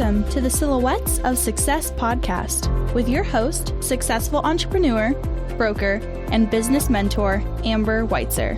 Welcome to the Silhouettes of Success podcast with your host, successful entrepreneur, broker, and business mentor, Amber Weitzer.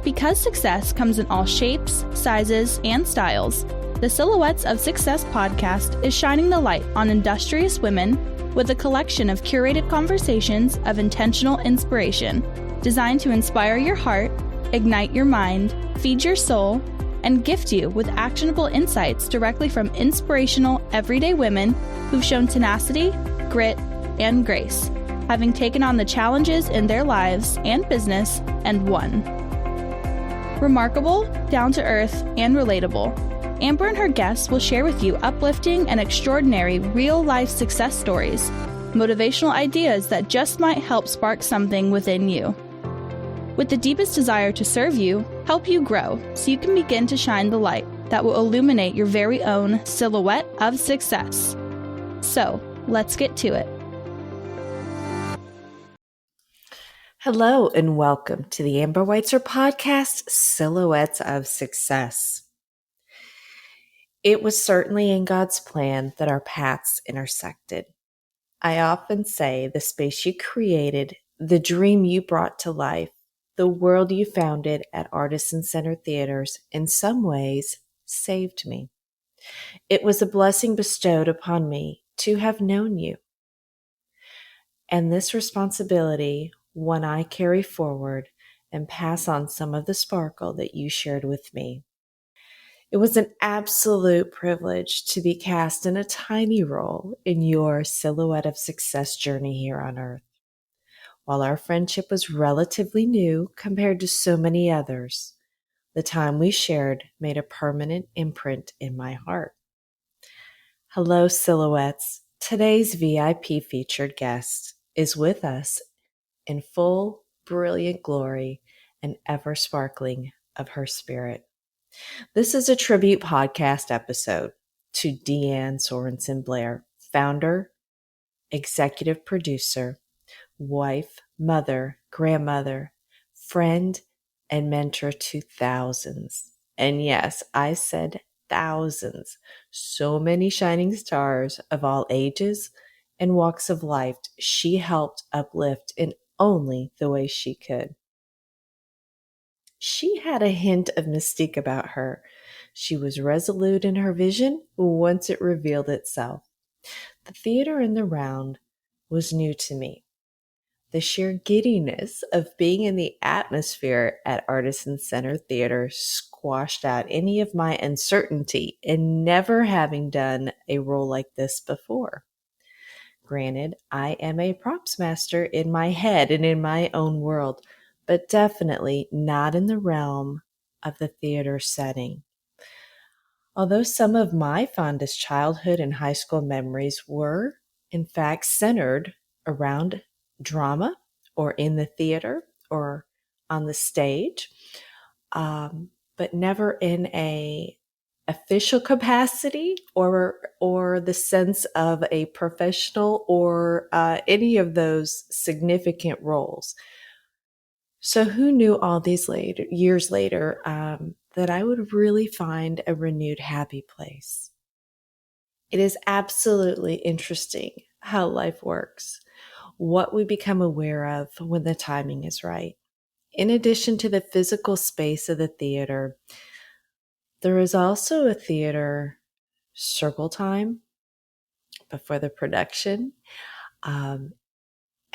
Because success comes in all shapes, sizes, and styles, the Silhouettes of Success podcast is shining the light on industrious women with a collection of curated conversations of intentional inspiration designed to inspire your heart, ignite your mind, feed your soul, and gift you with actionable insights directly from inspirational, everyday women who've shown tenacity, grit, and grace, having taken on the challenges in their lives and business and won. Remarkable, down-to-earth, and relatable, Amber and her guests will share with you uplifting and extraordinary real-life success stories, motivational ideas that just might help spark something within you. With the deepest desire to serve you, help you grow so you can begin to shine the light that will illuminate your very own silhouette of success. So, let's get to it. Hello and welcome to the Amber Weitzer podcast, Silhouettes of Success. It was certainly in God's plan that our paths intersected. I often say the space you created, the dream you brought to life, the world you founded at Artisan Center Theaters in some ways saved me. It was a blessing bestowed upon me to have known you. And this responsibility, one I carry forward and pass on some of the sparkle that you shared with me. It was an absolute privilege to be cast in a tiny role in your Silhouette of Success journey here on earth. While our friendship was relatively new compared to so many others, the time we shared made a permanent imprint in my heart. Hello, Silhouettes. Today's VIP featured guest is with us in full, brilliant glory and ever sparkling of her spirit. This is a tribute podcast episode to DeeAnn Blair, founder, executive producer, wife, mother, grandmother, friend, and mentor to thousands. And yes, I said thousands. So many shining stars of all ages and walks of life she helped uplift in only the way she could. She had a hint of mystique about her. She was resolute in her vision once it revealed itself. The theater in the round was new to me. The sheer giddiness of being in the atmosphere at Artisan Center Theater squashed out any of my uncertainty in never having done a role like this before. Granted, I am a props master in my head and in my own world, but definitely not in the realm of the theater setting. Although some of my fondest childhood and high school memories were, in fact, centered around drama or in the theater or on the stage, but never in a official capacity or the sense of a professional or any of those significant roles. So who knew all these years later that I would really find a renewed happy place? It is absolutely interesting how life works, what we become aware of when the timing is right. In addition to the physical space of the theater, there is also a theater circle time before the production. And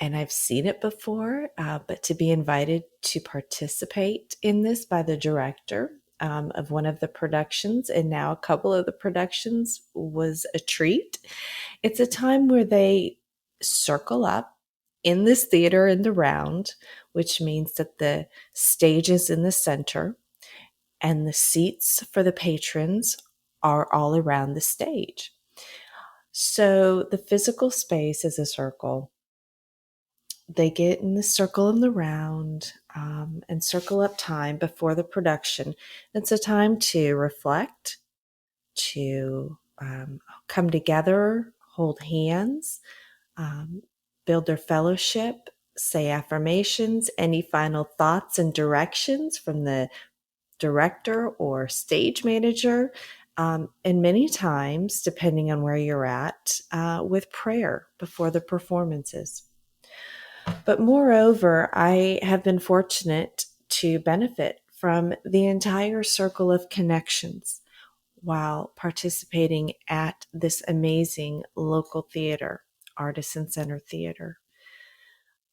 I've seen it before, but to be invited to participate in this by the director of one of the productions, and now a couple of the productions, was a treat. It's a time where they circle up in this theater in the round, which means that the stage is in the center and the seats for the patrons are all around the stage. So the physical space is a circle. They get in the circle in the round and circle up time before the production. It's a time to reflect, to come together, hold hands, build their fellowship, say affirmations, any final thoughts and directions from the director or stage manager, and many times, depending on where you're at, with prayer before the performances. But moreover, I have been fortunate to benefit from the entire circle of connections while participating at this amazing local theater, Artisan Center Theater.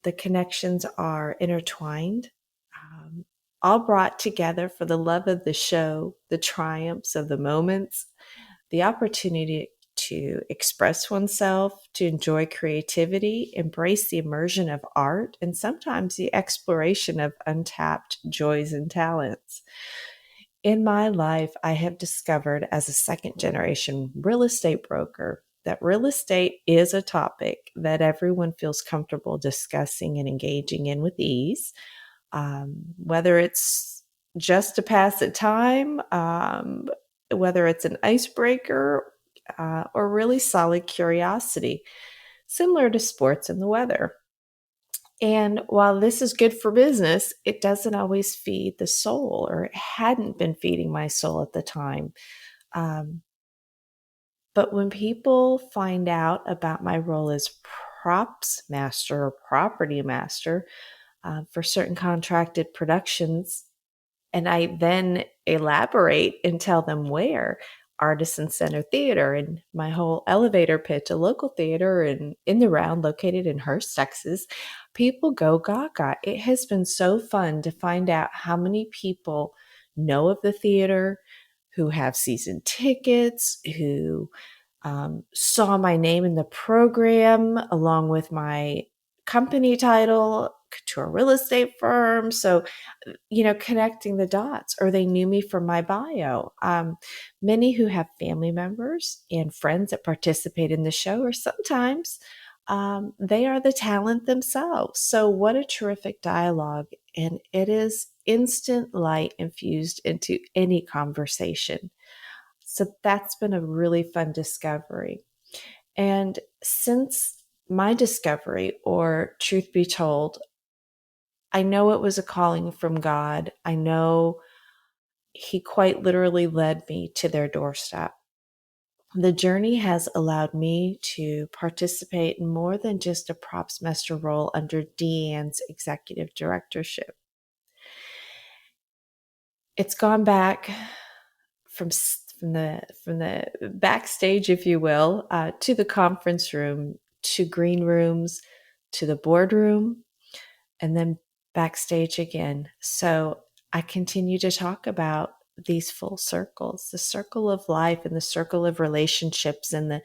The connections are intertwined, um, all brought together for the love of the show, the triumphs of the moments, the opportunity to express oneself, to enjoy creativity, embrace the immersion of art, and sometimes the exploration of untapped joys and talents. In my life, I have discovered as a second generation real estate broker that real estate is a topic that everyone feels comfortable discussing and engaging in with ease, whether it's just to pass the time, whether it's an icebreaker, or really solid curiosity, similar to sports and the weather. And while this is good for business, it doesn't always feed the soul, or it hadn't been feeding my soul at the time. Um, but when people find out about my role as props master or property master for certain contracted productions, and I then elaborate and tell them where, Artisan Center Theater, and my whole elevator pitch, a local theater in the round located in Hurst, Texas, people go gaga. It has been so fun to find out how many people know of the theater, who have season tickets, who saw my name in the program along with my company title to a real estate firm. So, connecting the dots, or they knew me from my bio. Many who have family members and friends that participate in the show, or sometimes they are the talent themselves. So, what a terrific dialogue. And it is instant light infused into any conversation. So, that's been a really fun discovery. And since my discovery, or truth be told, I know it was a calling from God. I know He quite literally led me to their doorstep. The journey has allowed me to participate in more than just a props master role under DeeAnn's executive directorship. It's gone back from the backstage, if you will, to the conference room, to green rooms, to the boardroom, and then backstage again. So I continue to talk about these full circles, the circle of life and the circle of relationships and the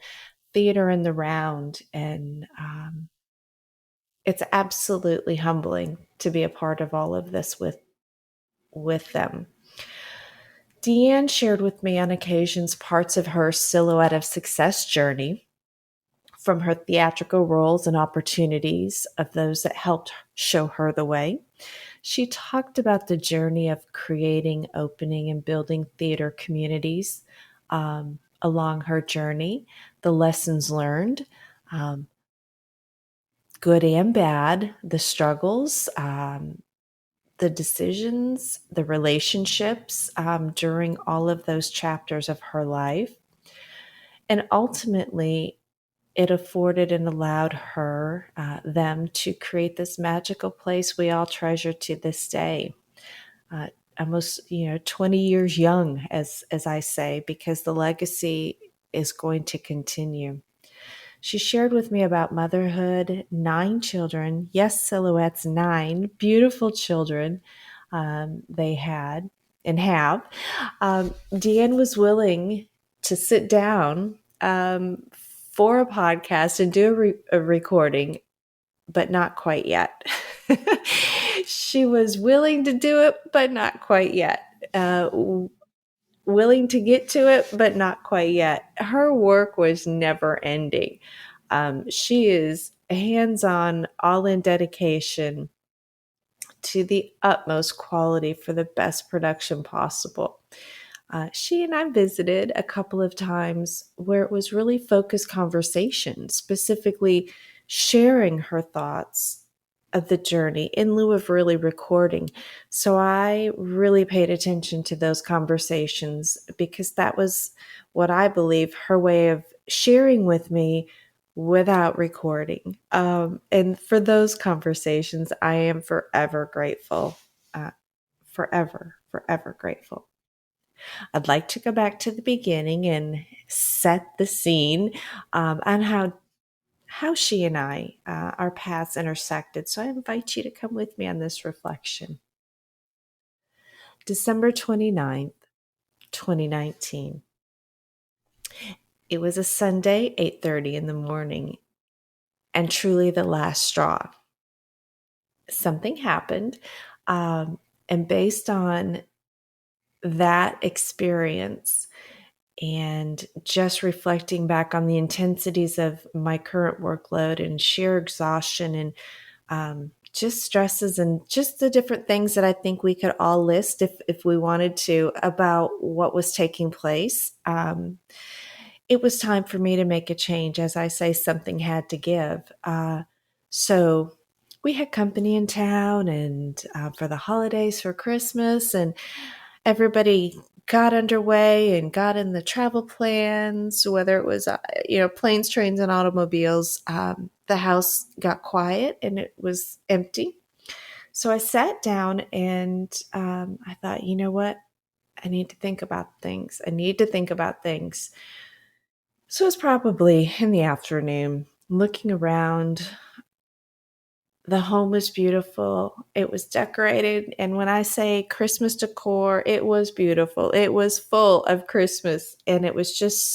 theater and the round. And it's absolutely humbling to be a part of all of this with them. DeeAnn shared with me on occasions parts of her silhouette of success journey, from her theatrical roles and opportunities of those that helped show her the way. She talked about the journey of creating, opening, and building theater communities along her journey, the lessons learned, good and bad, the struggles, the decisions, the relationships during all of those chapters of her life. And ultimately, it afforded and allowed her, them, to create this magical place we all treasure to this day. Almost, 20 years young, as I say, because the legacy is going to continue. She shared with me about motherhood, 9 children. Yes, silhouettes, 9 beautiful children they had and have. DeeAnn was willing to sit down for a podcast and do a recording, but not quite yet. She was willing to do it, but not quite yet. Willing to get to it, but not quite yet. Her work was never ending. She is hands-on, all-in dedication to the utmost quality for the best production possible. She and I visited a couple of times where it was really focused conversation, specifically sharing her thoughts of the journey in lieu of really recording. So I really paid attention to those conversations because that was what I believe her way of sharing with me without recording. And for those conversations, I am forever grateful. Forever, forever grateful. I'd like to go back to the beginning and set the scene on how she and I, our paths intersected. So I invite you to come with me on this reflection. December 29th, 2019. It was a Sunday, 8:30 in the morning, and truly the last straw. Something happened, and based on that experience and just reflecting back on the intensities of my current workload and sheer exhaustion and just stresses and just the different things that I think we could all list if we wanted to about what was taking place. It was time for me to make a change. As I say, something had to give. So we had company in town and for the holidays, for Christmas, and everybody got underway and got in the travel plans, whether it was, planes, trains, and automobiles. The house got quiet and it was empty. So I sat down and I thought, you know what? I need to think about things. So it's probably in the afternoon, looking around. The home was beautiful. It was decorated. And when I say Christmas decor, it was beautiful. It was full of Christmas and it was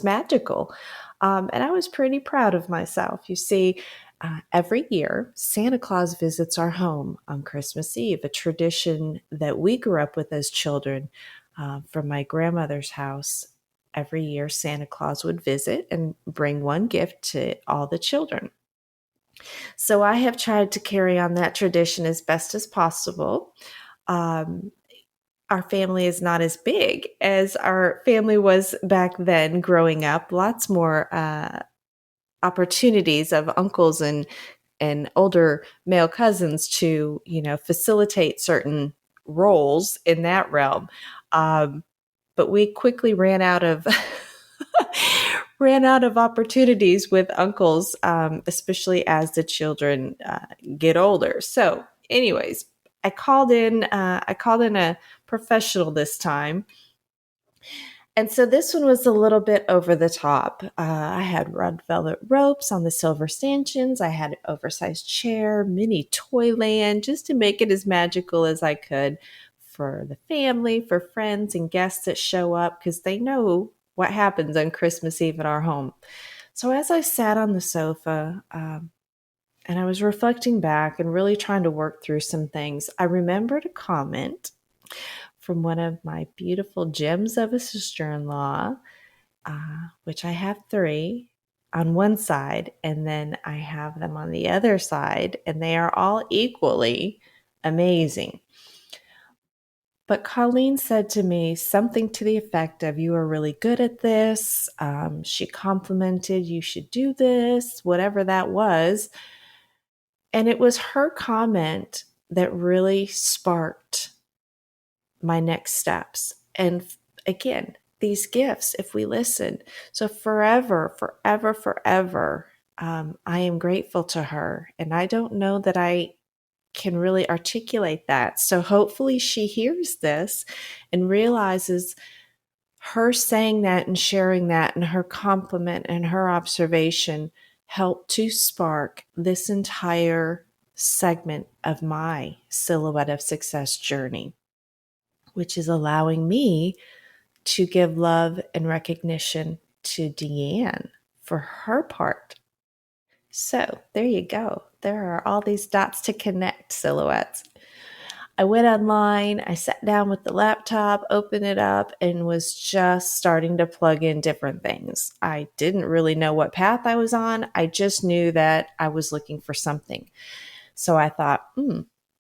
magical. And I was pretty proud of myself. You see, every year, Santa Claus visits our home on Christmas Eve, a tradition that we grew up with as children from my grandmother's house. Every year, Santa Claus would visit and bring one gift to all the children. So I have tried to carry on that tradition as best as possible. Our family is not as big as our family was back then growing up. Lots more opportunities of uncles and older male cousins to, facilitate certain roles in that realm. But we quickly ran out of opportunities with uncles, especially as the children get older. So, anyways, I called in a professional this time. And so this one was a little bit over the top. I had red velvet ropes on the silver stanchions. I had an oversized chair, mini toy land, just to make it as magical as I could for the family, for friends and guests that show up, because they know what happens on Christmas Eve at our home. So as I sat on the sofa and I was reflecting back and really trying to work through some things, I remembered a comment from one of my beautiful gems of a sister-in-law, which I have 3 on one side, and then I have them on the other side, and they are all equally amazing. But Colleen said to me something to the effect of, "You are really good at this." She complimented, "You should do this," whatever that was. And it was her comment that really sparked my next steps. And again, these gifts, if we listen. So forever, forever, forever, I am grateful to her. And I don't know that I can really articulate that. So hopefully she hears this and realizes her saying that and sharing that and her compliment and her observation helped to spark this entire segment of my Silhouette of Success journey, which is allowing me to give love and recognition to DeeAnn for her part. So there you go. There are all these dots to connect, silhouettes. I went online, I sat down with the laptop, opened it up, and was just starting to plug in different things. I didn't really know what path I was on. I just knew that I was looking for something. So I thought,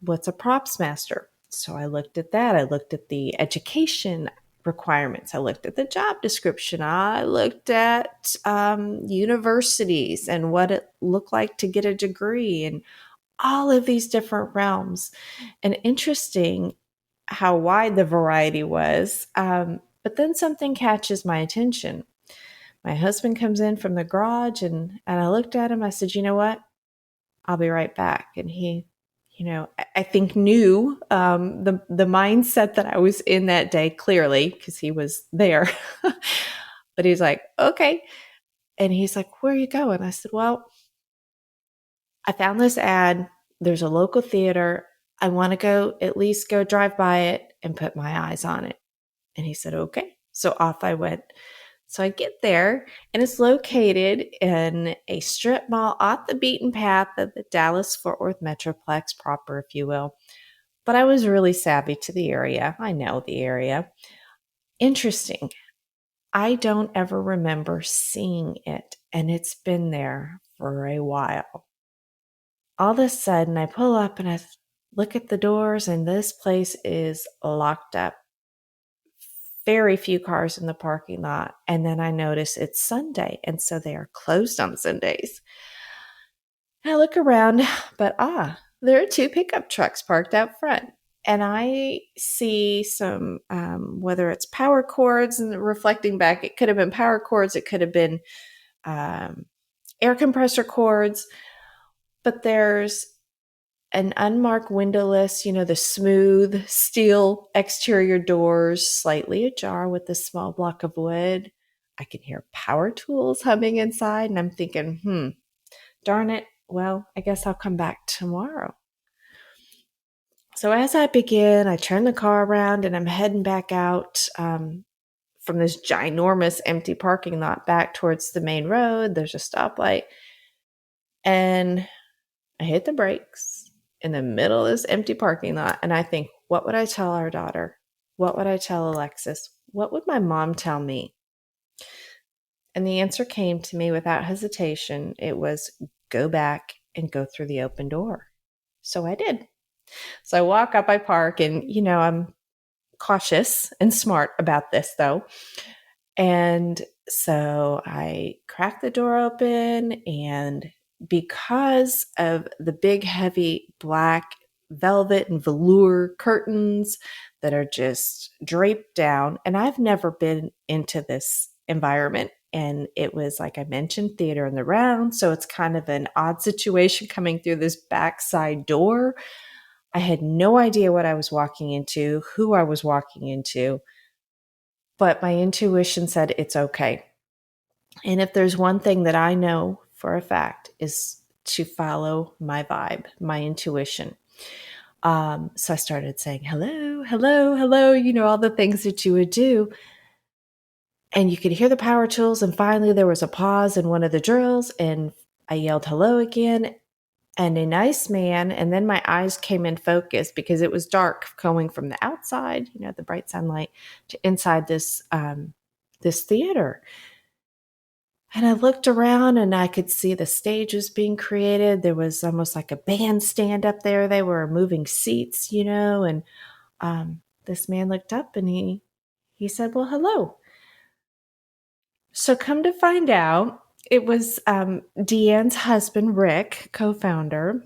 what's a props master? So I looked at that. I looked at the education requirements. I looked at the job description. I looked at universities and what it looked like to get a degree and all of these different realms. And interesting how wide the variety was. But then something catches my attention. My husband comes in from the garage and I looked at him. I said, you know what? I'll be right back. And he, I think knew the mindset that I was in that day clearly because he was there. But he's like, okay. And he's like, where are you going? I said, well, I found this ad. There's a local theater. I want to at least go drive by it and put my eyes on it. And he said, okay. So off I went. So I get there and it's located in a strip mall off the beaten path of the Dallas-Fort Worth Metroplex proper, if you will. But I was really savvy to the area. I know the area. Interesting. I don't ever remember seeing it, and it's been there for a while. All of a sudden, I pull up and I look at the doors, and this place is locked up. Very few cars in the parking lot. And then I notice it's Sunday, and so they are closed on Sundays. I look around, but there are 2 pickup trucks parked out front. And I see some, whether it's power cords and reflecting back, it could have been power cords, it could have been air compressor cords, but there's an unmarked windowless, the smooth steel exterior doors, slightly ajar with a small block of wood. I can hear power tools humming inside, and I'm thinking, darn it. Well, I guess I'll come back tomorrow. So as I begin, I turn the car around and I'm heading back out from this ginormous empty parking lot back towards the main road. There's a stoplight. And I hit the brakes in the middle of this empty parking lot. And I think, what would I tell our daughter? What would I tell Alexis? What would my mom tell me? And the answer came to me without hesitation. It was, go back and go through the open door. So I did. So I walk up, I park, and, I'm cautious and smart about this though. And so I crack the door open, and because of the big, heavy black velvet and velour curtains that are just draped down, and I've never been into this environment. And it was, like I mentioned, theater in the round. So it's kind of an odd situation coming through this backside door. I had no idea what I was walking into, who I was walking into, but my intuition said it's okay. And if there's one thing that I know for a fact is to follow my vibe, my intuition. So I started saying, hello, hello, hello, all the things that you would do. And you could hear the power tools. And finally there was a pause in one of the drills, and I yelled hello again. And a nice man, and then my eyes came in focus because it was dark going from the outside, the bright sunlight, to inside this theater. And I looked around and I could see the stage was being created. There was almost like a bandstand up there. They were moving seats, and this man looked up and he said, well, hello. So come to find out, it was DeeAnn's husband, Rick, co-founder.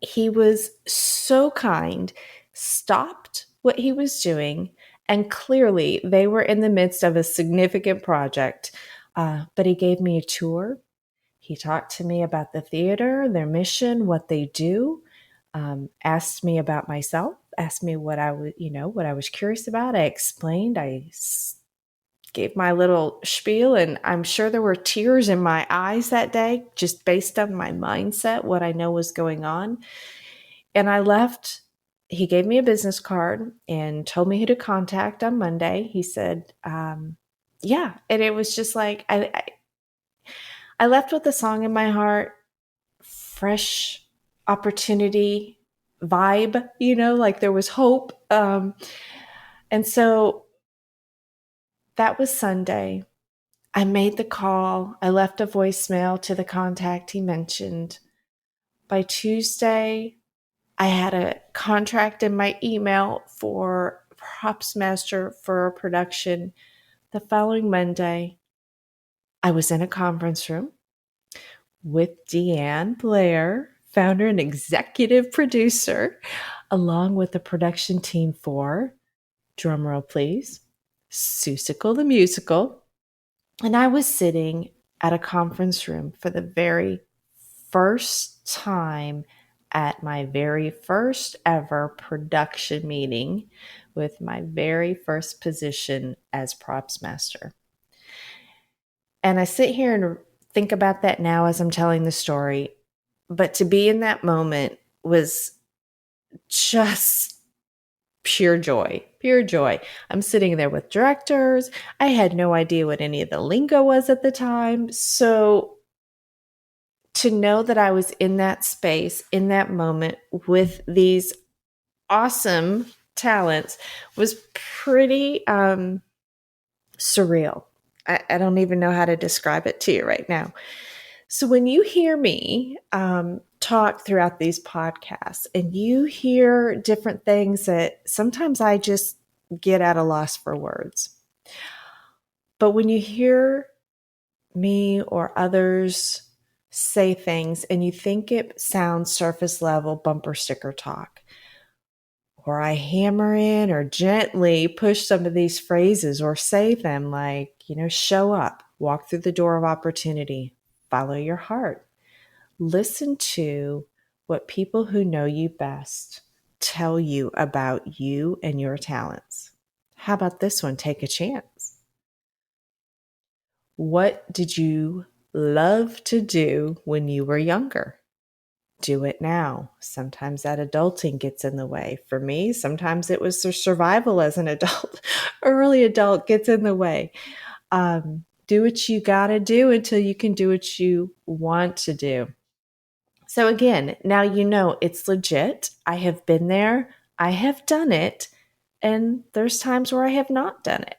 He was so kind, stopped what he was doing, and clearly they were in the midst of a significant project. But he gave me a tour. He talked to me about the theater, their mission, what they do, asked me about myself, asked me what I was curious about. I explained, gave my little spiel, and I'm sure there were tears in my eyes that day, just based on my mindset, what I know was going on. And I left. He gave me a business card and told me who to contact on Monday. He said, yeah. And it was just like, I left with a song in my heart, fresh opportunity vibe, like there was hope. And so that was Sunday. I made the call. I left a voicemail to the contact he mentioned. By Tuesday, I had a contract in my email for props master for a production. The following Monday, I was in a conference room with DeeAnn Blair founder and executive producer, along with the production team for, drumroll please, Seussical the Musical. And I was sitting at a conference room for the very first time at my very first ever production meeting with my very first position as props master. And I sit here and think about that now as I'm telling the story. But to be in that moment was just pure joy, pure joy. I'm sitting there with directors. I had no idea what any of the lingo was at the time. So to know that I was in that space, in that moment with these awesome talents was pretty surreal. I don't even know how to describe it to you right now. So when you hear me talk throughout these podcasts and you hear different things that sometimes I just get at a loss for words. But when you hear me or others say things and you think it sounds surface level bumper sticker talk, or I hammer in or gently push some of these phrases or say them like, show up, walk through the door of opportunity, follow your heart. Listen to what people who know you best tell you about you and your talents. How about this one? Take a chance. What did you love to do when you were younger? Do it now. Sometimes that adulting gets in the way. For me, sometimes it was the survival as an adult. Early adult gets in the way. Do what you got to do until you can do what you want to do. So again, now it's legit. I have been there. I have done it. And there's times where I have not done it.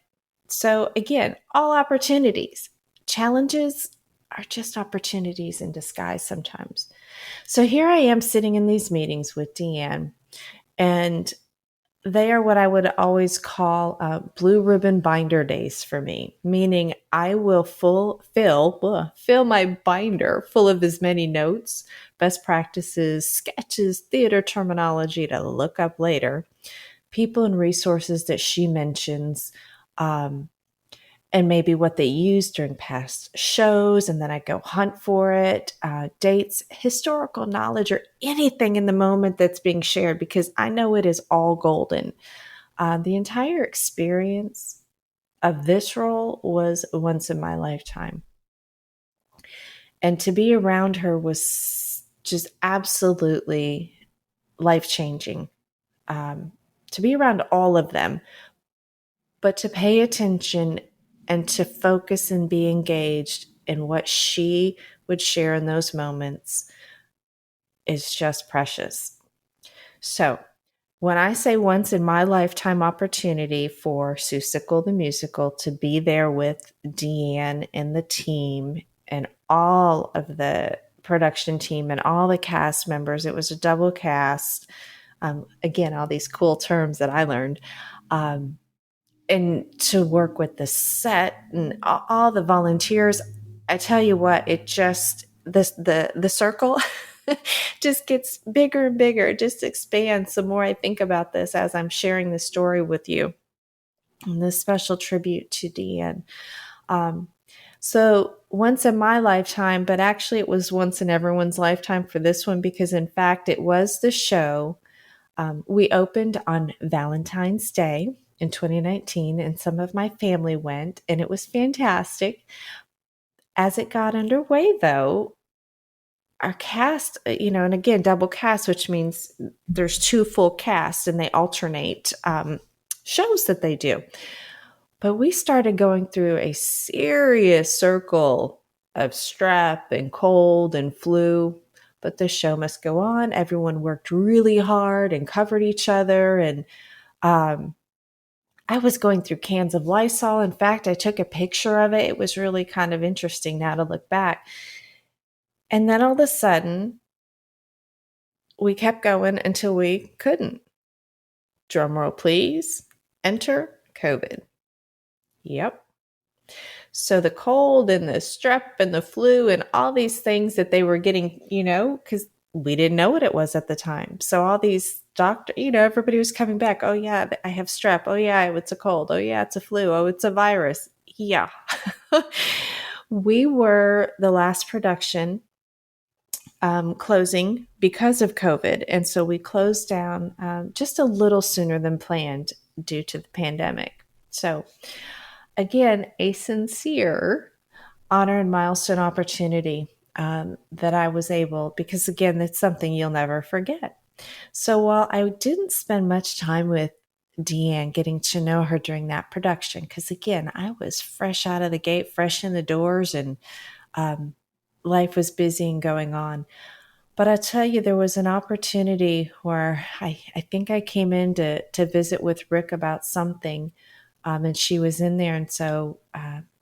So again, all opportunities. Challenges are just opportunities in disguise sometimes. So here I am sitting in these meetings with DeeAnn, and they are what I would always call blue ribbon binder days for me, meaning I will fill my binder full of as many notes, best practices, sketches, theater terminology to look up later, people and resources that she mentions, and maybe what they used during past shows, and then I go hunt for it, dates, historical knowledge, or anything in the moment that's being shared, because I know it is all golden. The entire experience of this role was once in my lifetime. And to be around her was just absolutely life-changing. To be around all of them, but to pay attention and to focus and be engaged in what she would share in those moments is just precious. So when I say once in my lifetime opportunity for Seussical the Musical to be there with DeeAnn and the team and all of the production team and all the cast members, it was a double cast. Again, all these cool terms that I learned. And to work with the set and all the volunteers, I tell you what, it just, the circle just gets bigger and bigger. It just expands the more I think about this as I'm sharing this story with you. And this special tribute to DeeAnn. So once in my lifetime, but actually it was once in everyone's lifetime for this one, because in fact it was the show. We opened on Valentine's Day in 2019, and some of my family went, and it was fantastic. As it got underway, though, our cast, and again, double cast, which means there's two full casts and they alternate shows that they do. But we started going through a serious circle of strep and cold and flu. But the show must go on. Everyone worked really hard and covered each other. And I was going through cans of Lysol. In fact, I took a picture of it. It was really kind of interesting now to look back. And then all of a sudden, we kept going until we couldn't. Drum roll, please. Enter COVID. Yep. So the cold and the strep and the flu and all these things that they were getting, because we didn't know what it was at the time. So all these everybody was coming back. Oh yeah, I have strep. Oh yeah, it's a cold. Oh yeah, it's a flu. Oh, it's a virus. Yeah. We were the last production closing because of COVID. And so we closed down just a little sooner than planned due to the pandemic. So again, a sincere honor and milestone opportunity that I was able, because again, that's something you'll never forget. So while I didn't spend much time with DeeAnn, getting to know her during that production, because again, I was fresh out of the gate, fresh in the doors, and life was busy and going on. But I tell you, there was an opportunity where I think I came in to visit with Rick about something, and she was in there. And so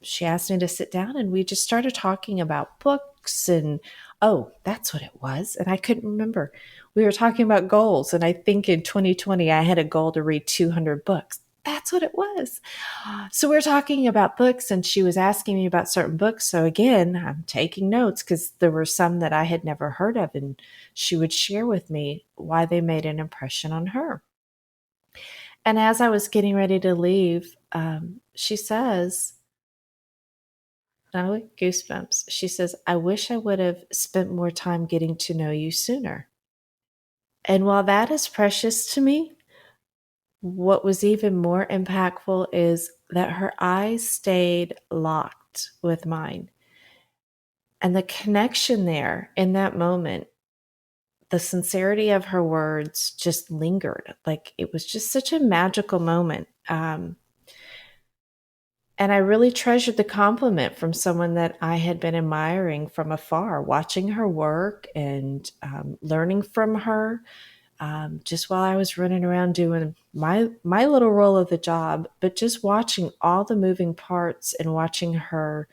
she asked me to sit down, and we just started talking about books. And oh, that's what it was. And I couldn't remember. We were talking about goals. And I think in 2020, I had a goal to read 200 books. That's what it was. So we're talking about books, and she was asking me about certain books. So again, I'm taking notes because there were some that I had never heard of, and she would share with me why they made an impression on her. And as I was getting ready to leave, she says, "Oh, goosebumps." She says, "I wish I would have spent more time getting to know you sooner." And while that is precious to me, what was even more impactful is that her eyes stayed locked with mine. And the connection there in that moment, the sincerity of her words just lingered. Like it was just such a magical moment. And I really treasured the compliment from someone that I had been admiring from afar, watching her work and learning from her. Just while I was running around doing my little role of the job, but just watching all the moving parts and watching her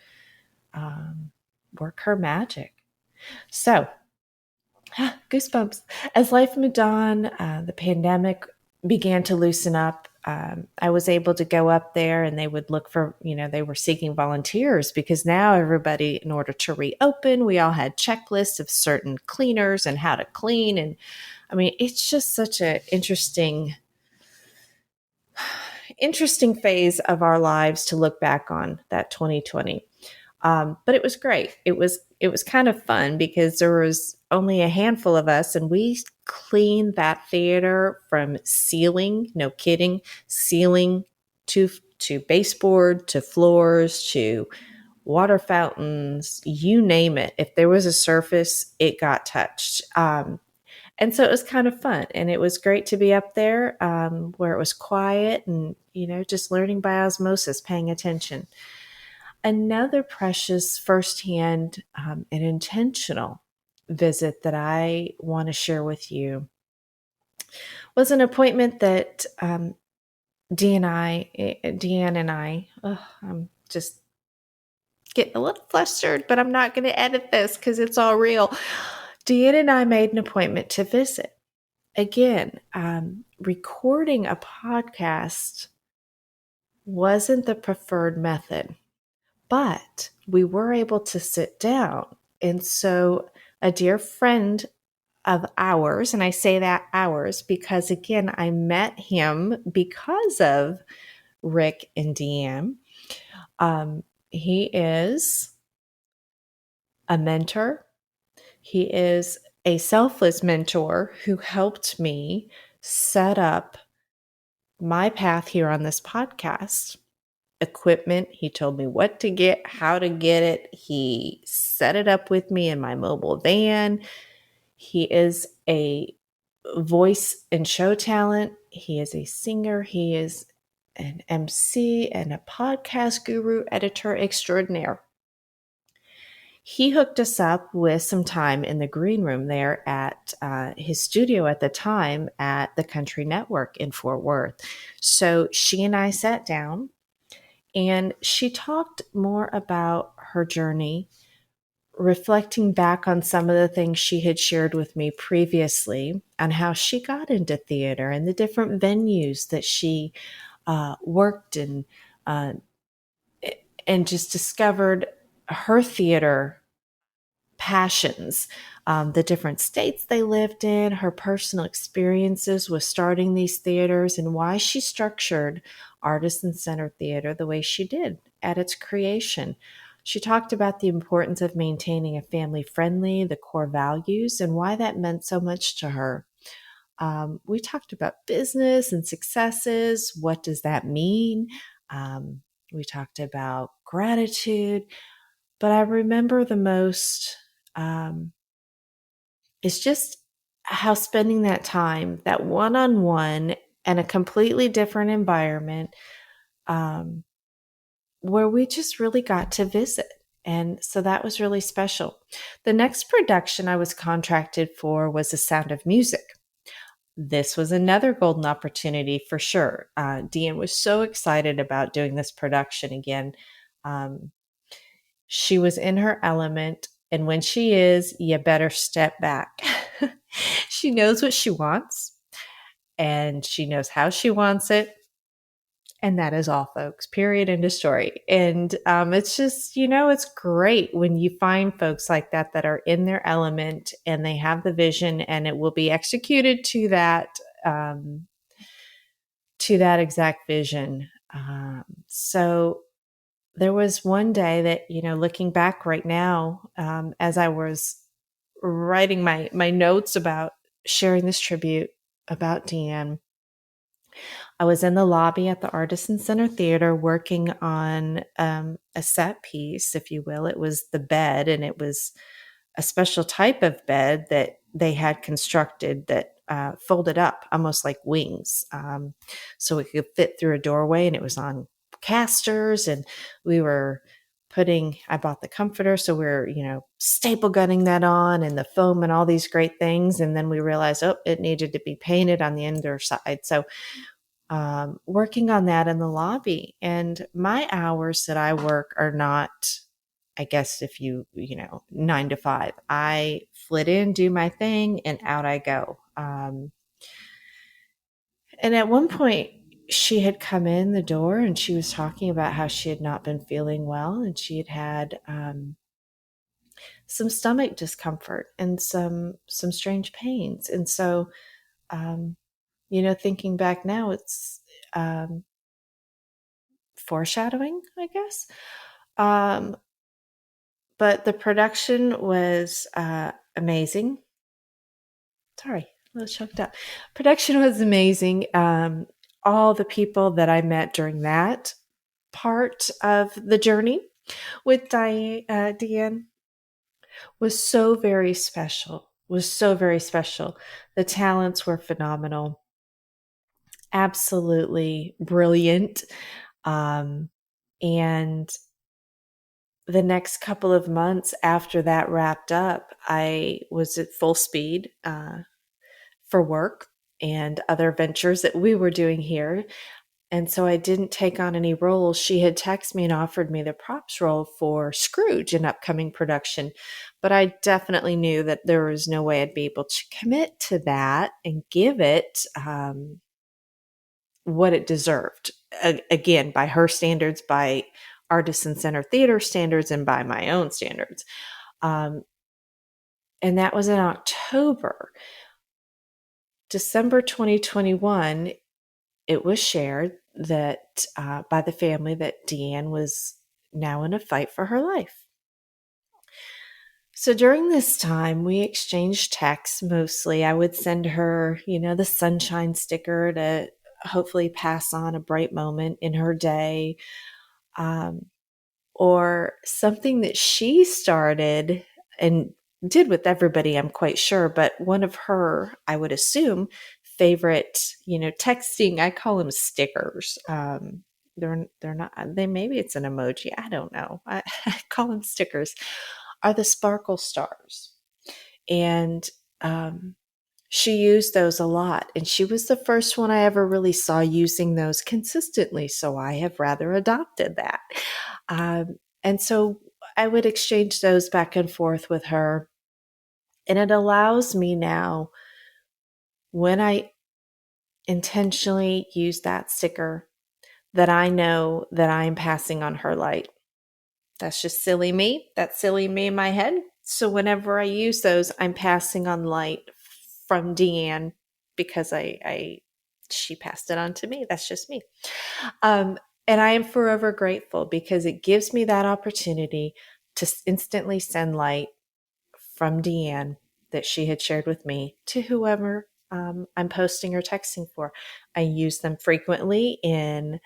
work her magic. So, goosebumps. As life moved on, the pandemic began to loosen up. I was able to go up there, and they would look for, they were seeking volunteers because now everybody, in order to reopen, we all had checklists of certain cleaners and how to clean. And I mean, it's just such an interesting phase of our lives to look back on, that 2020. But it was great. It was kind of fun because there was only a handful of us, and we cleaned that theater from ceiling, no kidding, ceiling to baseboard, to floors, to water fountains, you name it. If there was a surface, it got touched. And so it was kind of fun, and it was great to be up there where it was quiet and, just learning by osmosis, paying attention. Another precious firsthand and intentional visit that I want to share with you was an appointment that DeeAnn and I, I'm just getting a little flustered, but I'm not going to edit this because it's all real. DeeAnn and I made an appointment to visit. Again, recording a podcast wasn't the preferred method, but we were able to sit down. And so a dear friend of ours, and I say that ours because, again, I met him because of Rick and DeeAnn. He is a mentor. He is a selfless mentor who helped me set up my path here on this podcast. Equipment, he told me what to get, how to get it. He set it up with me in my mobile van. He is a voice and show talent. He is a singer. He is an MC and a podcast guru, editor extraordinaire. He hooked us up with some time in the green room there at his studio at the time at the Country Network in Fort Worth. So she and I sat down, and she talked more about her journey, reflecting back on some of the things she had shared with me previously on how she got into theater and the different venues that she worked in, and just discovered her theater passions, the different states they lived in, her personal experiences with starting these theaters, and why she structured Artisan Center Theater the way she did at its creation. She talked about the importance of maintaining a family friendly, the core values, and why that meant so much to her. We talked about business and successes. What does that mean? We talked about gratitude. But I remember the most is just how spending that time, that one-on-one, and a completely different environment, um, where we just really got to visit. And so that was really special. The next production I was contracted for was The Sound of Music. This was another golden opportunity for sure. DeeAnn was so excited about doing this production again. She was in her element, and when she is, you better step back. She knows what she wants, and she knows how she wants it. And that is all, folks. Period. End of story. And it's just, it's great when you find folks like that that are in their element and they have the vision, and it will be executed to that exact vision. So there was one day that, looking back right now, as I was writing my notes about sharing this tribute about DeeAnn, I was in the lobby at the Artisan Center Theater working on a set piece, if you will. It was the bed, and it was a special type of bed that they had constructed that folded up almost like wings. So it could fit through a doorway, and it was on casters, and we were I bought the comforter. So we're, staple gunning that on, and the foam and all these great things. And then we realized, it needed to be painted on the underside. So working on that in the lobby. And my hours that I work are not, I guess, if 9 to 5. I flit in, do my thing, and out I go. And at one point, she had come in the door and she was talking about how she had not been feeling well, and she had some stomach discomfort and some strange pains. And so, thinking back now, it's foreshadowing, I guess. But the production was amazing. Sorry, a little choked up. Production was amazing. All the people that I met during that part of the journey with DeeAnn was so very special. The talents were phenomenal. Absolutely brilliant. And the next couple of months after that wrapped up, I was at full speed for work and other ventures that we were doing here. And so I didn't take on any roles. She had texted me and offered me the props role for Scrooge, an upcoming production. But I definitely knew that there was no way I'd be able to commit to that and give it what it deserved. Again, by her standards, by Artisan Center Theater standards, and by my own standards. And that was in October. December 2021, it was shared that by the family that DeeAnn was now in a fight for her life. So during this time, we exchanged texts mostly. I would send her, the sunshine sticker to hopefully pass on a bright moment in her day, or something that she started and did with everybody, I'm quite sure, but one of her, I would assume, favorite, texting, I call them stickers. They're not, maybe it's an emoji. I don't know. I call them stickers, are the sparkle stars. And, she used those a lot, and she was the first one I ever really saw using those consistently. So I have rather adopted that. And so I would exchange those back and forth with her. And it allows me now, when I intentionally use that sticker, that I know that I'm passing on her light. That's just silly me. That's silly me in my head. So whenever I use those, I'm passing on light from DeeAnn because she passed it on to me. That's just me. And I am forever grateful because it gives me that opportunity to instantly send light from DeeAnn that she had shared with me to whoever I'm posting or texting for. I use them frequently in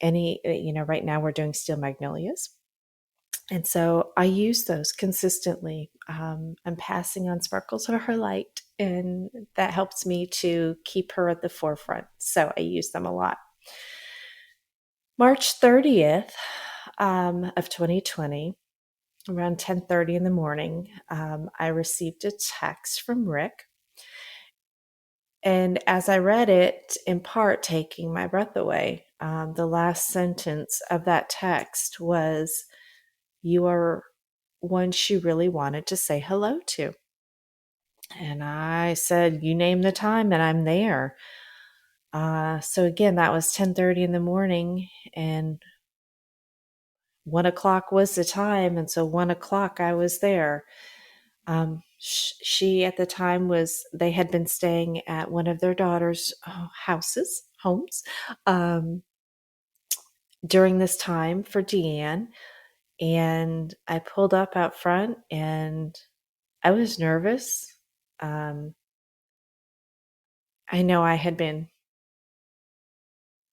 right now we're doing steel magnolias. And so I use those consistently. I'm passing on sparkles of her light, and that helps me to keep her at the forefront. So I use them a lot. March 30th of 2020, around 10:30 in the morning, I received a text from Rick. And as I read it, in part taking my breath away, the last sentence of that text was, "You are one she really wanted to say hello to." And I said, "You name the time and I'm there." So again, that was 10:30 in the morning, and 1 o'clock was the time. And so 1 o'clock I was there. She at the time they had been staying at one of their daughter's homes, during this time for DeeAnn. And I pulled up out front and I was nervous. I know I had been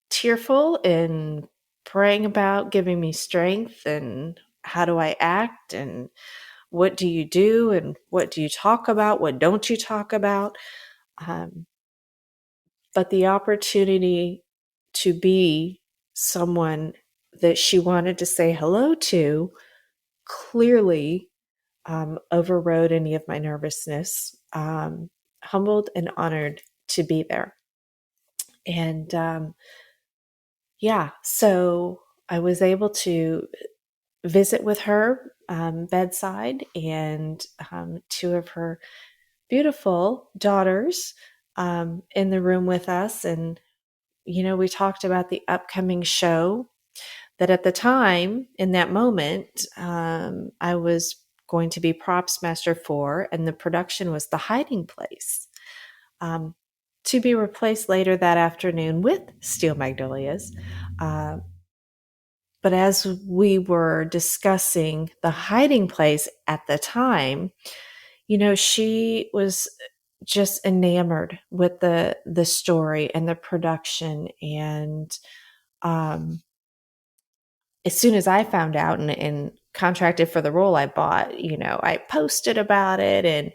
tearful and praying about giving me strength and how do I act and what do you do and what do you talk about? What don't you talk about? But the opportunity to be someone that she wanted to say hello to clearly overrode any of my nervousness. Humbled and honored to be there. And so I was able to visit with her bedside, and two of her beautiful daughters in the room with us. And, we talked about the upcoming show that at the time, in that moment, I was going to be props master for, and the production was The Hiding Place, to be replaced later that afternoon with Steel Magnolias. But as we were discussing The Hiding Place at the time, she was just enamored with the story and the production. And as soon as I found out and contracted for the role, I posted about it and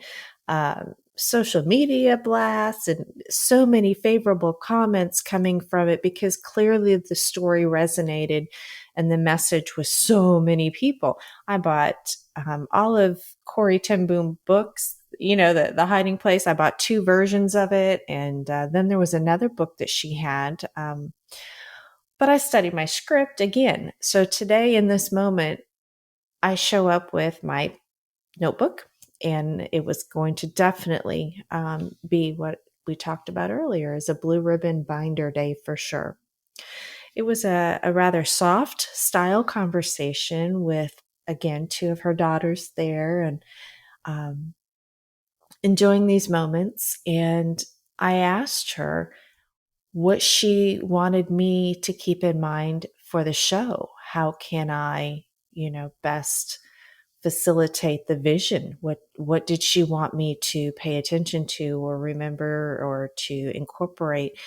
social media blasts and so many favorable comments coming from it because clearly the story resonated and the message was so many people. I bought all of Corey ten Boom books, the Hiding Place. I bought 2 versions of it. And then there was another book that she had. But I studied my script again. So today in this moment, I show up with my notebook, and it was going to definitely be what we talked about earlier as a blue ribbon binder day for sure. It was a rather soft style conversation with, again, 2 of her daughters there and enjoying these moments. And I asked her what she wanted me to keep in mind for the show. How can I, best facilitate the vision? What did she want me to pay attention to or remember or to incorporate?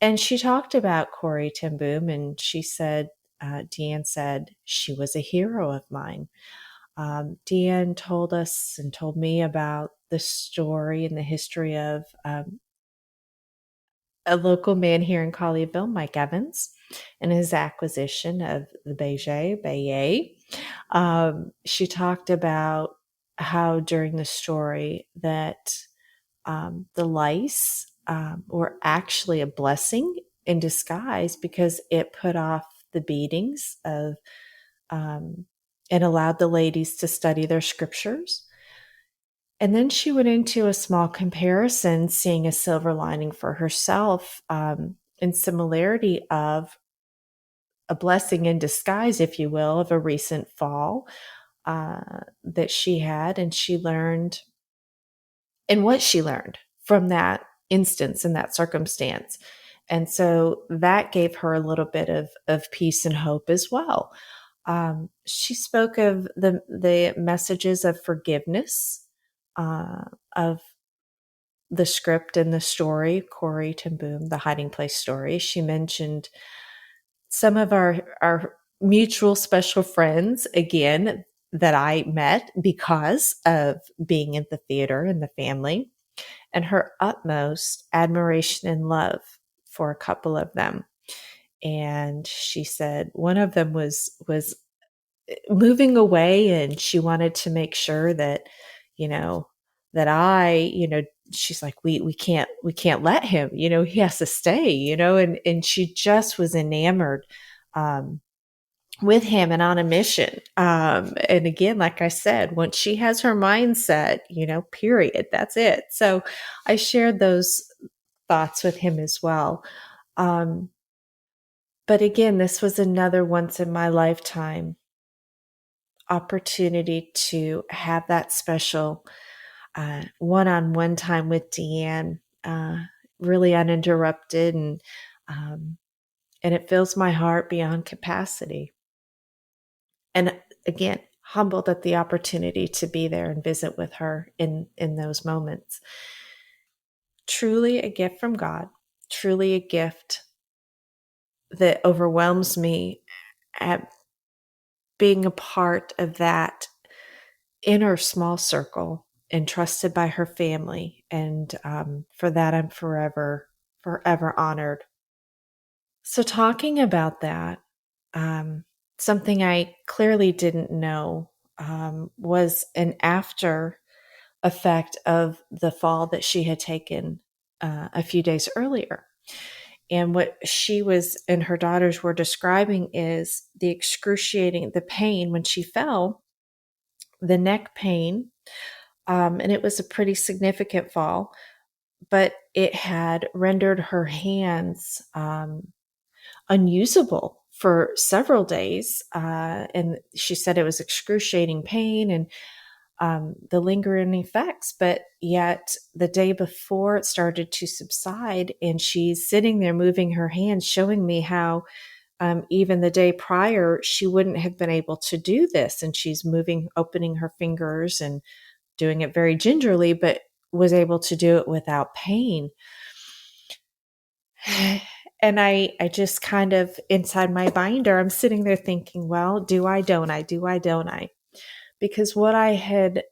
And she talked about Corey ten Boom, and she said, DeeAnn said, she was a hero of mine. DeeAnn told us and told me about the story and the history of a local man here in Colleyville, Mike Evans, and his acquisition of the Bayet. She talked about how during the story that the lice were actually a blessing in disguise because it put off the beatings of and allowed the ladies to study their scriptures. And then she went into a small comparison, seeing a silver lining for herself in similarity of a blessing in disguise, if you will, of a recent fall that she had, and she learned, and what she learned from that instance and that circumstance. And so that gave her a little bit of peace and hope as well. She spoke of the messages of forgiveness, of the script and the story, Corey Ten Boom, the hiding place story. She mentioned some of our mutual special friends, again, that I met because of being in the theater and the family, and her utmost admiration and love for a couple of them. And she said one of them was moving away, and she wanted to make sure that, that she's like, we can't let him, he has to stay, and she just was enamored, with him and on a mission. And again, like I said, once she has her mindset, period, that's it. So I shared those thoughts with him as well. But again, this was another once in my lifetime opportunity to have that special one-on-one time with DeeAnn, really uninterrupted, and it fills my heart beyond capacity. And again, humbled at the opportunity to be there and visit with her in those moments. Truly a gift from God, truly a gift that overwhelms me at being a part of that inner small circle entrusted by her family. And for that, I'm forever honored. So talking about that, something I clearly didn't know was an after effect of the fall that she had taken a few days earlier. And what she was and her daughters were describing is the pain when she fell, the neck pain. And it was a pretty significant fall, but it had rendered her hands unusable for several days. And she said it was excruciating pain and the lingering effects. But yet the day before it started to subside, and she's sitting there moving her hands, showing me how even the day prior, she wouldn't have been able to do this. And she's opening her fingers and doing it very gingerly, but was able to do it without pain. And I just kind of, inside my binder, I'm sitting there thinking, well, do I, don't I? Do I, don't I? Because what I had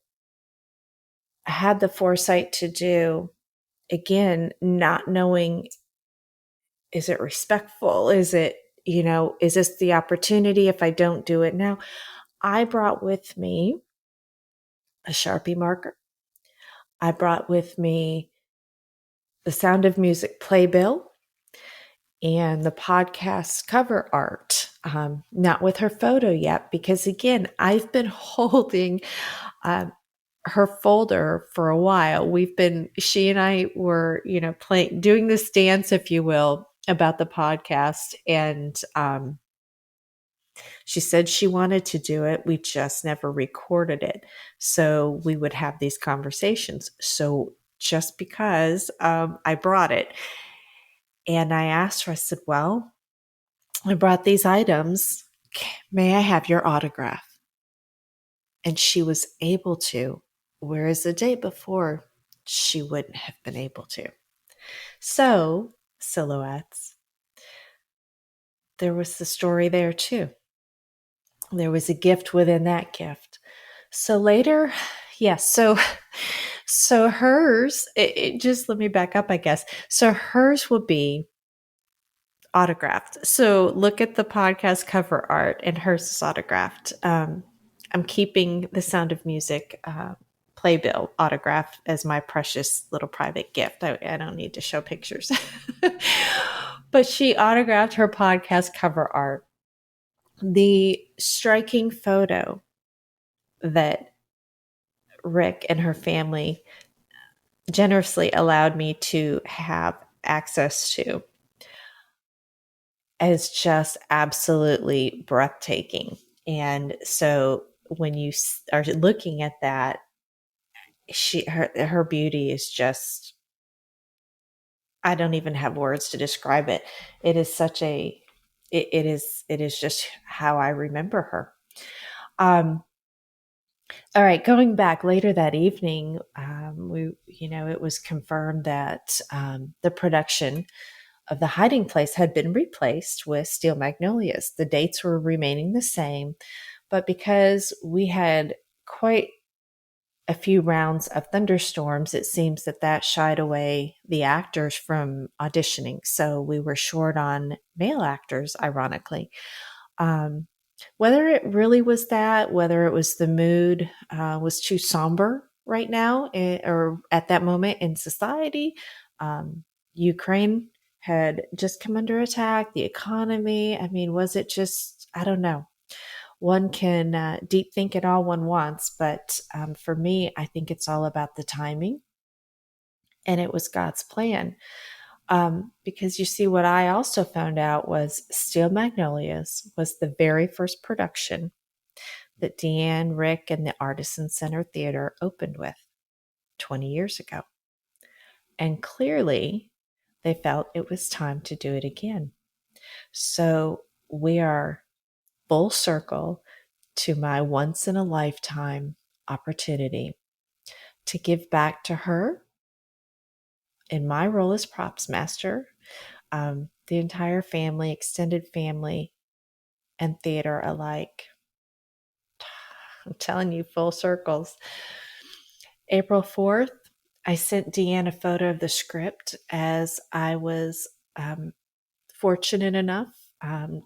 the foresight to do, again, not knowing, is it respectful? Is it, is this the opportunity if I don't do it now? I brought with me a Sharpie marker. I brought with me the Sound of Music playbill and the podcast cover art. Not with her photo yet, because again, I've been holding her folder for a while. She and I were, doing this dance, if you will, about the podcast. And she said she wanted to do it. We just never recorded it. So we would have these conversations. So just because I brought it, and I asked her, I said, well, I brought these items. May I have your autograph? And she was able to, whereas the day before, she wouldn't have been able to. So, silhouettes, there was the story there too. There was a gift within that gift. So later, yes. So hers, just let me back up, I guess. So hers will be autographed. So look at the podcast cover art, and hers is autographed. I'm keeping the Sound of Music playbill autograph as my precious little private gift. I don't need to show pictures. But she autographed her podcast cover art. The striking photo that Rick and her family generously allowed me to have access to is just absolutely breathtaking. And so when you are looking at that, her beauty is just, I don't even have words to describe it. It is such a, it is just how I remember her. All right, going back later that evening, it was confirmed that the production of The Hiding Place had been replaced with Steel Magnolias. The dates were remaining the same, but because we had quite a few rounds of thunderstorms, it seems that shied away the actors from auditioning. So we were short on male actors, ironically. Whether it really was that, whether it was the mood was too somber right now or at that moment in society, Ukraine had just come under attack, the economy. I mean, was it just, I don't know. One can deep think it all one wants, but for me, I think it's all about the timing, and it was God's plan. Because you see, what I also found out was Steel Magnolias was the very first production that DeeAnn, Rick, and the Artisan Center Theater opened with 20 years ago. And clearly, they felt it was time to do it again. So we are full circle to my once in a lifetime opportunity to give back to her in my role as props master, the entire family, extended family, and theater alike. I'm telling you, full circles. April 4th, I sent DeeAnn a photo of the script as I was fortunate enough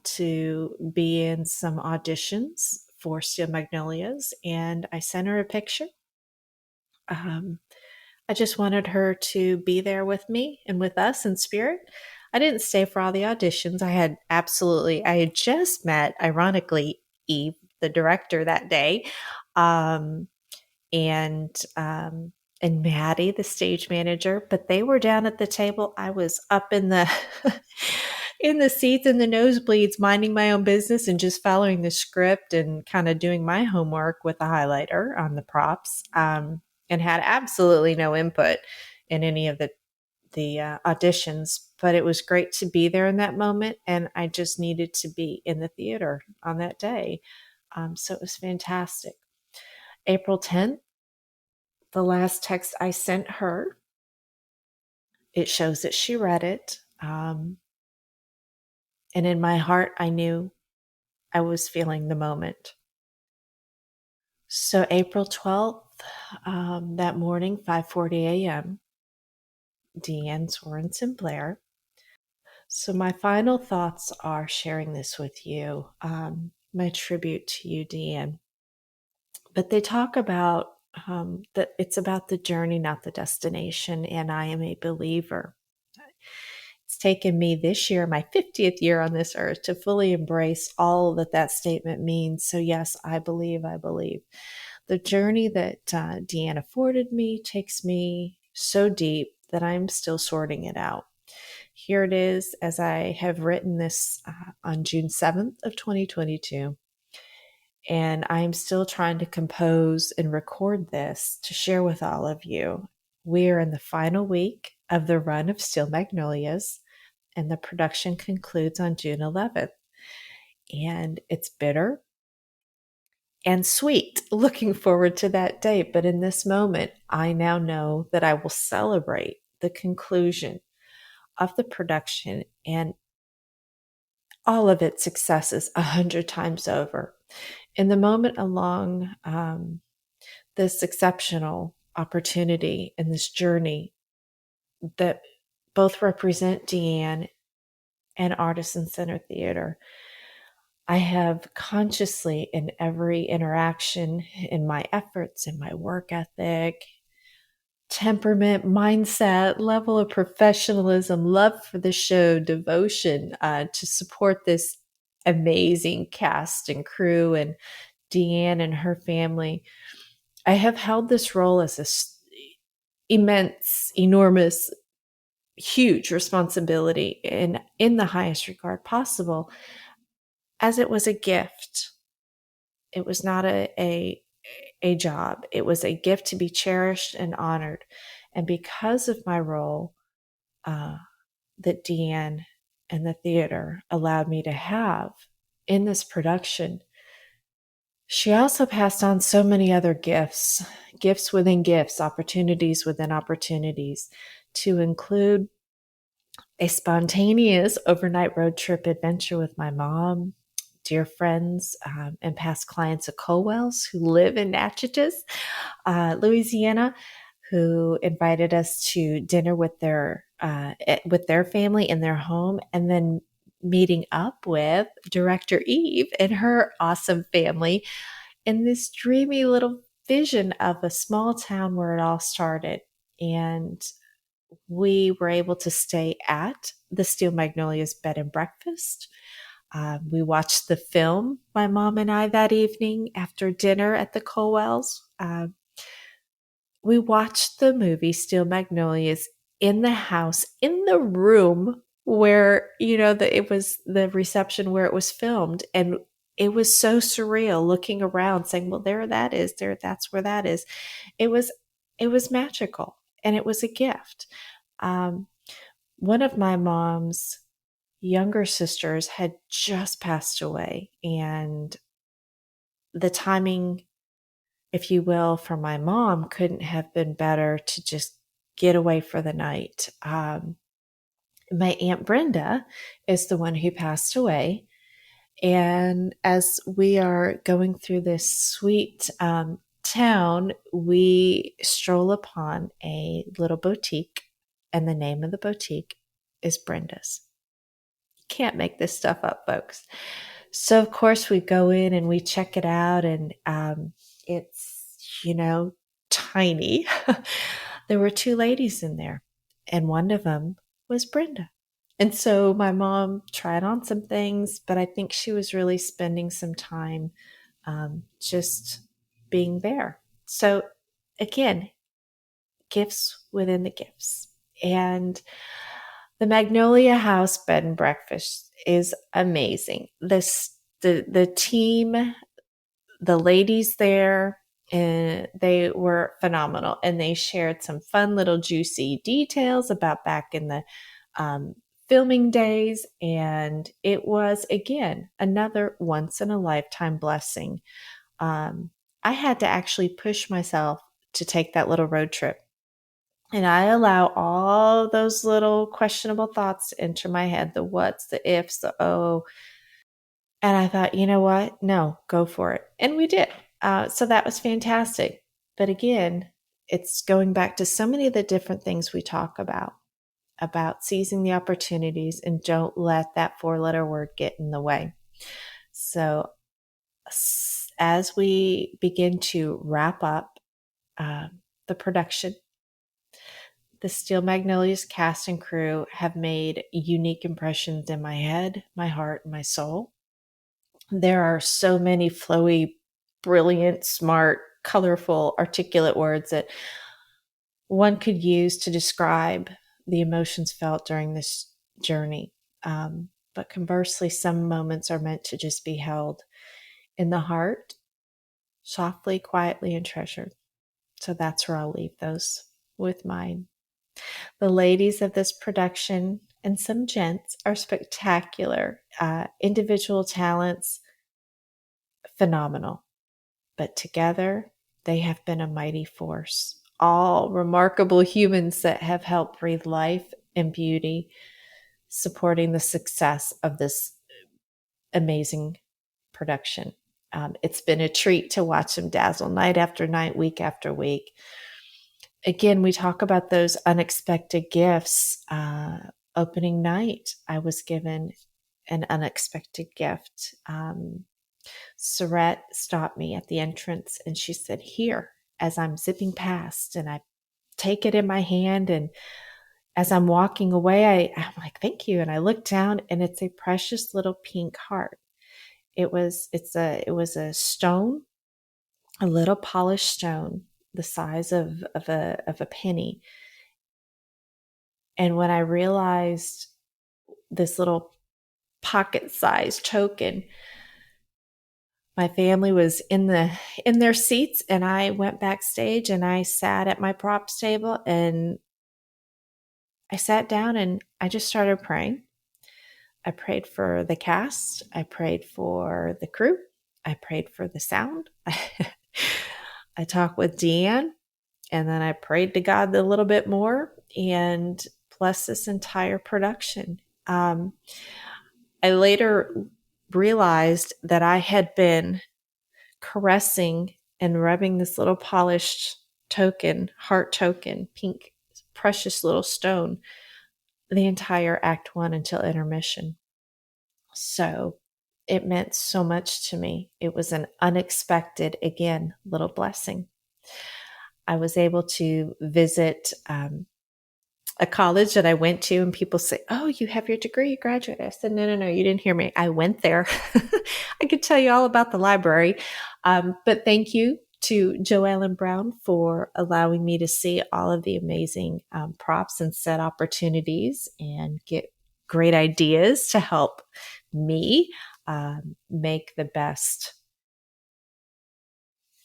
to be in some auditions for Steel Magnolias, and I sent her a picture. I just wanted her to be there with me and with us in spirit. I didn't stay for all the auditions. I had just met, ironically, Eve, the director, that day. And Maddie, the stage manager, but they were down at the table. I was up in the in the seats in the nosebleeds, minding my own business and just following the script and kind of doing my homework with a highlighter on the props, and had absolutely no input in any of the auditions. But it was great to be there in that moment, and I just needed to be in the theater on that day. So it was fantastic. April 10th, the last text I sent her, it shows that she read it. And in my heart, I knew I was feeling the moment. So April 12th, that morning, 5:40 a.m., DeeAnn Blair. So my final thoughts are sharing this with you, my tribute to you, DeeAnn. But they talk about that it's about the journey, not the destination, and I am a believer. It's taken me this year, my 50th year on this earth, to fully embrace all that statement means. So yes, I believe. The journey that DeeAnn afforded me takes me so deep that I'm still sorting it out. Here it is, as I have written this on June 7th of 2022. And I'm still trying to compose and record this to share with all of you. We are in the final week of the run of Steel Magnolias, and the production concludes on June 11th. And it's bitter and sweet, looking forward to that date. But in this moment, I now know that I will celebrate the conclusion of the production and all of its successes 100 times over. In the moment along this exceptional opportunity and this journey that both represent DeeAnn and Artisan Center Theater, I have consciously, in every interaction, in my efforts, in my work ethic, temperament, mindset, level of professionalism, love for the show, devotion to support this amazing cast and crew and DeeAnn and her family, I have held this role as immense, enormous, huge responsibility in the highest regard possible, as it was a gift. It was not a job. It was a gift to be cherished and honored. And because of my role that DeeAnn and the theater allowed me to have in this production, she also passed on so many other gifts, gifts within gifts, opportunities within opportunities, to include a spontaneous overnight road trip adventure with my mom, dear friends, and past clients of Colwell's who live in Natchitoches, Louisiana, who invited us to dinner with their family in their home, and then meeting up with director Eve and her awesome family in this dreamy little vision of a small town where it all started. And we were able to stay at the Steel Magnolias bed and breakfast. We watched the film, my mom and I, that evening after dinner at the Colwells. We watched the movie Steel Magnolias in the house, in the room where, it was the reception where it was filmed. And it was so surreal looking around saying, well, there that is, that's where that is. It was magical, and it was a gift. One of my mom's younger sisters had just passed away, and the timing, if you will, for my mom couldn't have been better to just get away for the night. My Aunt Brenda is the one who passed away. And as we are going through this sweet town, we stroll upon a little boutique, and the name of the boutique is Brenda's. You can't make this stuff up, folks. So, of course, we go in and we check it out, and it's, tiny. There were two ladies in there, and one of them was Brenda. And so my mom tried on some things, but I think she was really spending some time just being there. So again, gifts within the gifts. And the Magnolia House bed and breakfast is amazing. The team, the ladies there, and they were phenomenal. And they shared some fun little juicy details about back in the filming days. And it was, again, another once in a lifetime blessing. I had to actually push myself to take that little road trip. And I allow all those little questionable thoughts to enter my head, the what's, the ifs, the oh. And I thought, you know what? No, go for it. And we did. So that was fantastic. But again, it's going back to so many of the different things we talk about seizing the opportunities, and don't let that 4-letter word get in the way. So as we begin to wrap up the production, the Steel Magnolias cast and crew have made unique impressions in my head, my heart, and my soul. There are so many flowy, brilliant, smart, colorful, articulate words that one could use to describe the emotions felt during this journey. But conversely, some moments are meant to just be held in the heart, softly, quietly, and treasured. So that's where I'll leave those with mine. The ladies of this production, and some gents, are spectacular. Individual talents, phenomenal. But together, they have been a mighty force. All remarkable humans that have helped breathe life and beauty, supporting the success of this amazing production. It's been a treat to watch them dazzle night after night, week after week. Again, we talk about those unexpected gifts. Opening night, I was given an unexpected gift. Surette stopped me at the entrance, and she said, "Here," as I'm zipping past, and I take it in my hand. And as I'm walking away, I'm like, "Thank you." And I look down, and it's a precious little pink heart. It was a stone, a little polished stone, the size of a penny. And when I realized this little pocket-sized token, My family was in their seats, and I went backstage and I sat at my props table and I sat down and I just started praying. I prayed for the cast. I prayed for the crew. I prayed for the sound. I talked with DeeAnn, and then I prayed to God a little bit more and blessed this entire production. I later realized that I had been caressing and rubbing this little polished token, heart token, pink, precious little stone, the entire Act 1 until intermission. So it meant so much to me. It was an unexpected, again, little blessing. I was able to visit a college that I went to, and people say, "Oh, you have your degree, you graduated." I said, No, you didn't hear me. I went there. I could tell you all about the library. But thank you to Joellen Brown for allowing me to see all of the amazing props and set opportunities and get great ideas to help me make the best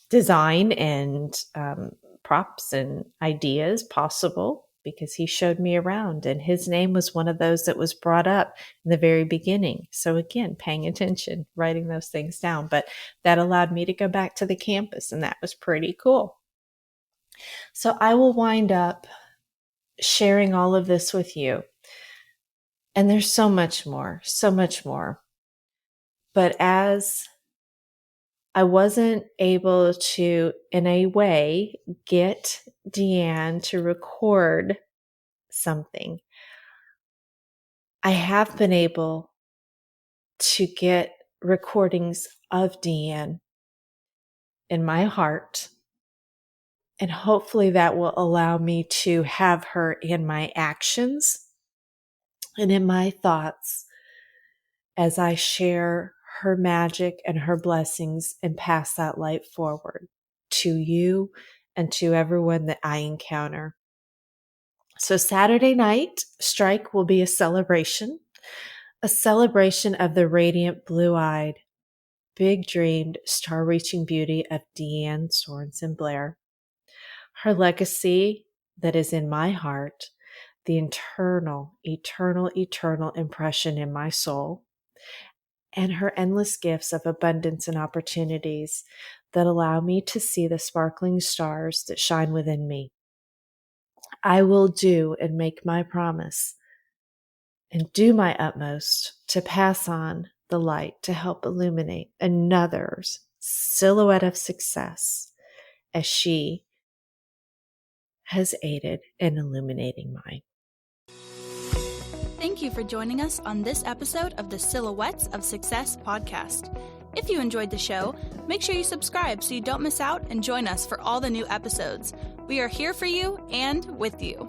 design and props and ideas possible, because he showed me around, and his name was one of those that was brought up in the very beginning. So again, paying attention, writing those things down, but that allowed me to go back to the campus, and that was pretty cool. So I will wind up sharing all of this with you. And there's so much more. But as I wasn't able to, in a way, get DeeAnn to record something, I have been able to get recordings of DeeAnn in my heart. And hopefully that will allow me to have her in my actions and in my thoughts as I share her magic and her blessings and pass that light forward to you and to everyone that I encounter. So Saturday night, Strike will be a celebration of the radiant, blue-eyed, big-dreamed, star-reaching beauty of DeeAnn Blair. Her legacy that is in my heart, the eternal impression in my soul, and her endless gifts of abundance and opportunities that allow me to see the sparkling stars that shine within me. I will do and make my promise and do my utmost to pass on the light to help illuminate another's silhouette of success as she has aided in illuminating mine. Thank you for joining us on this episode of the Silhouettes of Success podcast. If you enjoyed the show, make sure you subscribe so you don't miss out, and join us for all the new episodes. We are here for you and with you.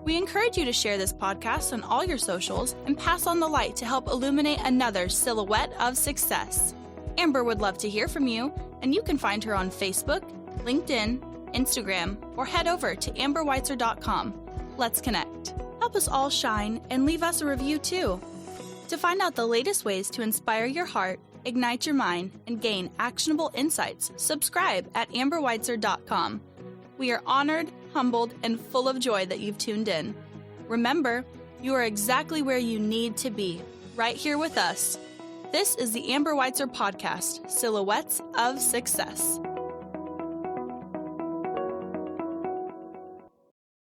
We encourage you to share this podcast on all your socials and pass on the light to help illuminate another silhouette of success. Amber would love to hear from you, and you can find her on Facebook, LinkedIn, Instagram, or head over to amberweitzer.com. Let's connect. Help us all shine and leave us a review too. To find out the latest ways to inspire your heart, ignite your mind, and gain actionable insights, subscribe at amberweitzer.com. We are honored, humbled, and full of joy that you've tuned in. Remember, you are exactly where you need to be, right here with us. This is the Amber Weitzer podcast, Silhouettes of Success.